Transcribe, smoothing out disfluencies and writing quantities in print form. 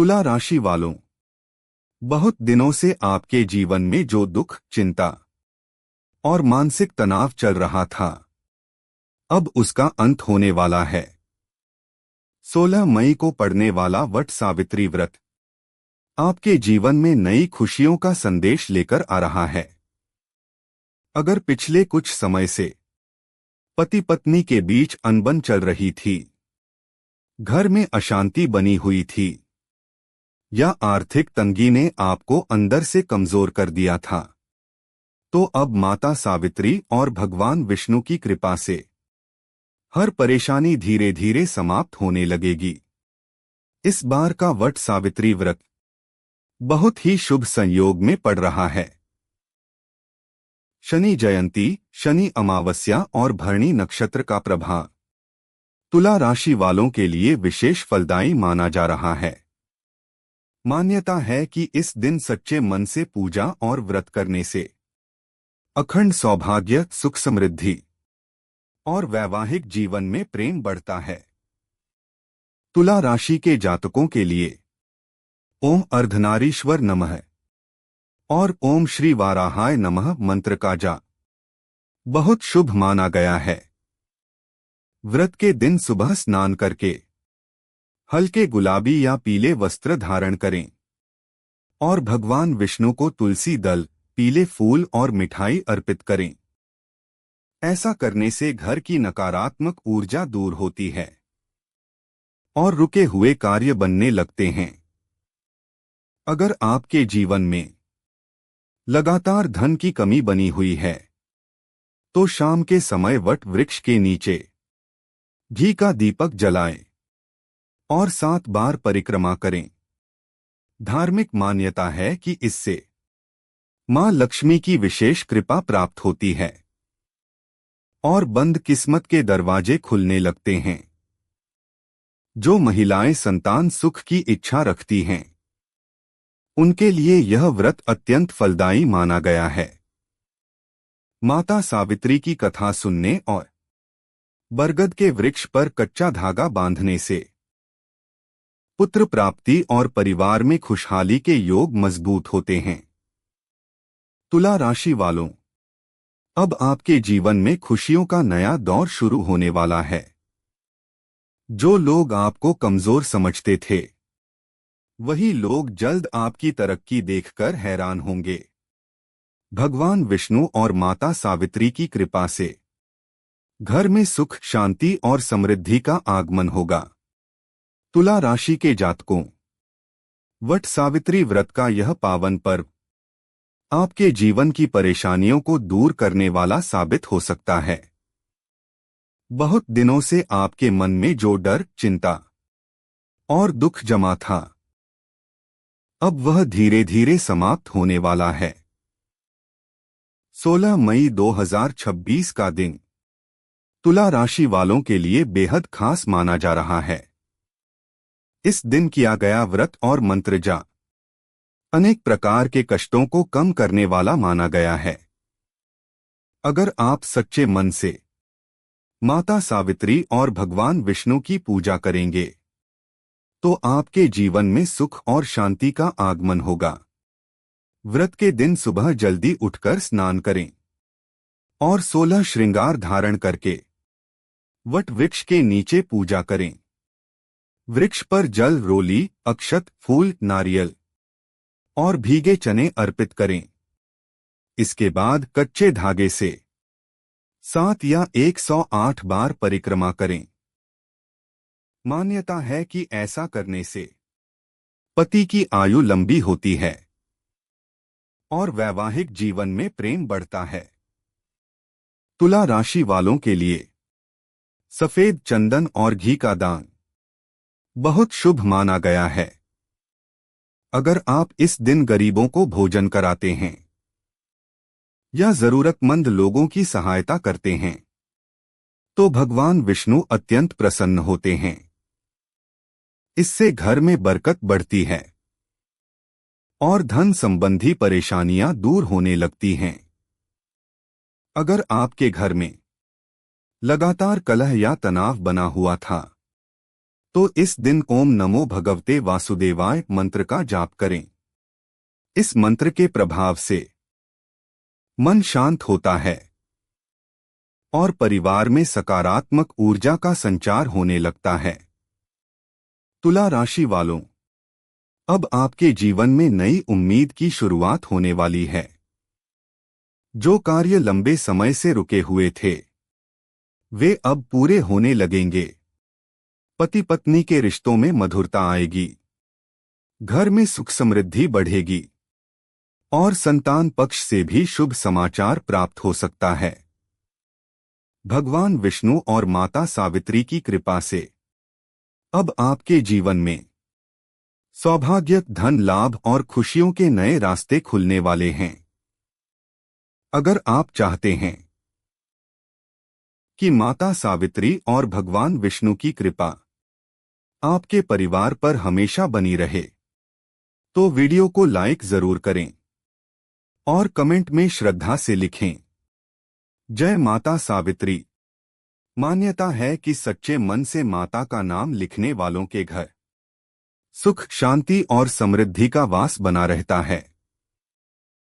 तुला राशि वालों, बहुत दिनों से आपके जीवन में जो दुख, चिंता और मानसिक तनाव चल रहा था, अब उसका अंत होने वाला है। 16 मई को पड़ने वाला वट सावित्री व्रत आपके जीवन में नई खुशियों का संदेश लेकर आ रहा है। अगर पिछले कुछ समय से पति पत्नी के बीच अनबन चल रही थी, घर में अशांति बनी हुई थी, या आर्थिक तंगी ने आपको अंदर से कमजोर कर दिया था, तो अब माता सावित्री और भगवान विष्णु की कृपा से हर परेशानी धीरे धीरे समाप्त होने लगेगी। इस बार का वट सावित्री व्रत बहुत ही शुभ संयोग में पड़ रहा है। शनि जयंती, शनि अमावस्या और भरणी नक्षत्र का प्रभाव तुला राशि वालों के लिए विशेष फलदायी माना जा रहा है। मान्यता है कि इस दिन सच्चे मन से पूजा और व्रत करने से अखंड सौभाग्य, सुख, समृद्धि और वैवाहिक जीवन में प्रेम बढ़ता है। तुला राशि के जातकों के लिए ओम अर्धनारीश्वर नमः और ओम श्री वाराहाय नमः मंत्र का जाप बहुत शुभ माना गया है। व्रत के दिन सुबह स्नान करके हल्के गुलाबी या पीले वस्त्र धारण करें और भगवान विष्णु को तुलसी दल, पीले फूल और मिठाई अर्पित करें। ऐसा करने से घर की नकारात्मक ऊर्जा दूर होती है और रुके हुए कार्य बनने लगते हैं। अगर आपके जीवन में लगातार धन की कमी बनी हुई है, तो शाम के समय वट वृक्ष के नीचे घी का दीपक जलाएं और 7 बार परिक्रमा करें। धार्मिक मान्यता है कि इससे मां लक्ष्मी की विशेष कृपा प्राप्त होती है और बंद किस्मत के दरवाजे खुलने लगते हैं। जो महिलाएं संतान सुख की इच्छा रखती हैं, उनके लिए यह व्रत अत्यंत फलदायी माना गया है। माता सावित्री की कथा सुनने और बरगद के वृक्ष पर कच्चा धागा बांधने से पुत्र प्राप्ति और परिवार में खुशहाली के योग मजबूत होते हैं। तुला राशि वालों, अब आपके जीवन में खुशियों का नया दौर शुरू होने वाला है। जो लोग आपको कमजोर समझते थे, वही लोग जल्द आपकी तरक्की देखकर हैरान होंगे। भगवान विष्णु और माता सावित्री की कृपा से घर में सुख, शांति और समृद्धि का आगमन होगा। तुला राशि के जातकों, वट सावित्री व्रत का यह पावन पर्व आपके जीवन की परेशानियों को दूर करने वाला साबित हो सकता है। बहुत दिनों से आपके मन में जो डर, चिंता और दुख जमा था, अब वह धीरे धीरे समाप्त होने वाला है। 16 मई 2026 का दिन तुला राशि वालों के लिए बेहद खास माना जा रहा है। इस दिन किया गया व्रत और मंत्र जाप अनेक प्रकार के कष्टों को कम करने वाला माना गया है। अगर आप सच्चे मन से माता सावित्री और भगवान विष्णु की पूजा करेंगे, तो आपके जीवन में सुख और शांति का आगमन होगा। व्रत के दिन सुबह जल्दी उठकर स्नान करें और 16 श्रृंगार धारण करके वट वृक्ष के नीचे पूजा करें। वृक्ष पर जल, रोली, अक्षत, फूल, नारियल और भीगे चने अर्पित करें। इसके बाद कच्चे धागे से 7 या 108 बार परिक्रमा करें। मान्यता है कि ऐसा करने से पति की आयु लंबी होती है और वैवाहिक जीवन में प्रेम बढ़ता है। तुला राशि वालों के लिए सफेद चंदन और घी का दान बहुत शुभ माना गया है। अगर आप इस दिन गरीबों को भोजन कराते हैं या जरूरतमंद लोगों की सहायता करते हैं, तो भगवान विष्णु अत्यंत प्रसन्न होते हैं। इससे घर में बरकत बढ़ती है और धन संबंधी परेशानियां दूर होने लगती हैं। अगर आपके घर में लगातार कलह या तनाव बना हुआ था, तो इस दिन ओम नमो भगवते वासुदेवाय मंत्र का जाप करें। इस मंत्र के प्रभाव से मन शांत होता है और परिवार में सकारात्मक ऊर्जा का संचार होने लगता है। तुला राशि वालों, अब आपके जीवन में नई उम्मीद की शुरुआत होने वाली है। जो कार्य लंबे समय से रुके हुए थे वे अब पूरे होने लगेंगे। पति पत्नी के रिश्तों में मधुरता आएगी, घर में सुख समृद्धि बढ़ेगी और संतान पक्ष से भी शुभ समाचार प्राप्त हो सकता है। भगवान विष्णु और माता सावित्री की कृपा से अब आपके जीवन में सौभाग्य, धन लाभ और खुशियों के नए रास्ते खुलने वाले हैं। अगर आप चाहते हैं कि माता सावित्री और भगवान विष्णु की कृपा आपके परिवार पर हमेशा बनी रहे, तो वीडियो को लाइक जरूर करें और कमेंट में श्रद्धा से लिखें, जय माता सावित्री। मान्यता है कि सच्चे मन से माता का नाम लिखने वालों के घर सुख, शांति और समृद्धि का वास बना रहता है।